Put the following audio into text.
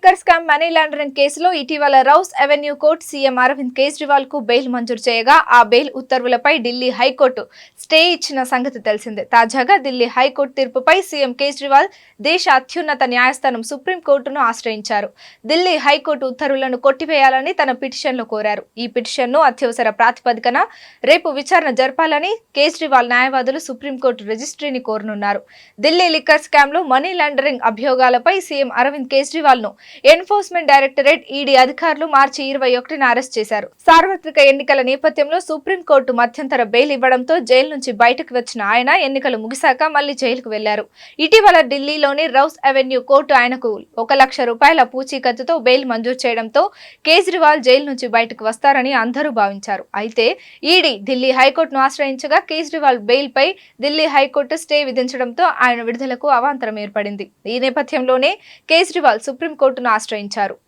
Liquor scam money laundering కేసులో ఇటీవల Rouse Avenue court CM Arvind Kejriwal కు బెయిల్ మంజూరు చేయగా ఆ బెయిల్ ఉత్తర్వులపై ఢిల్లీ హైకోర్టు స్టే ఇచ్చిన సంగతి తెలిసిందే. తాజాగా ఢిల్లీ హైకోర్టు తీర్పుపై సీఎం కేజ్రీవాల్ దేశ అత్యున్నత న్యాయస్థానం సుప్రీంకోర్టును ఆశ్రయించారు. ఢిల్లీ హైకోర్టు ఉత్తర్వులను కొట్టివేయాలని తన పిటిషన్లో కోరారు. ఈ పిటిషన్ను అత్యవసర ప్రాతిపదికన రేపు విచారణ జరపాలని కేజ్రీవాల్ న్యాయవాదులు సుప్రీంకోర్టు రిజిస్ట్రీని కోరనున్నారు. ఢిల్లీ లిక్కర్ స్కామ్ లో మనీ లాండరింగ్ అభియోగాలపై సీఎం అరవింద్ కేజ్రీవాల్ ను ఎన్ఫోర్స్మెంట్ డైరెక్టరేట్ ఈడీ అధికారులు మార్చి 21న అరెస్ట్ చేశారు. సార్వత్రిక ఎన్నికల నేపథ్యంలో సుప్రీంకోర్టు మధ్యంతర బెయిల్ ఇవ్వడంతో జైలు నుంచి బయటకు వచ్చిన ఆయన ఎన్నికలు ముగిశాక మళ్లీ జైలుకు వెళ్లారు. ఇటీవల ఢిల్లీలోని రౌస్ అవెన్యూ కోర్టు ఆయనకు 1 లక్ష రూపాయల పూచీకత్తుతో బెయిల్ మంజూరు చేయడంతో కేజ్రీవాల్ జైలు నుంచి బయటకు వస్తారని అందరూ భావించారు. అయితే ఈడీ ఢిల్లీ హైకోర్టును ఆశ్రయించగా కేజ్రీవాల్ బెయిల్ పై ఢిల్లీ హైకోర్టు స్టే విధించడంతో ఆయన విడుదలకు అవాంతరం ఏర్పడింది. ఈ నేపథ్యంలోనే కేజ్రీవాల్ సుప్రీంకోర్టును ఆశ్రయించారు.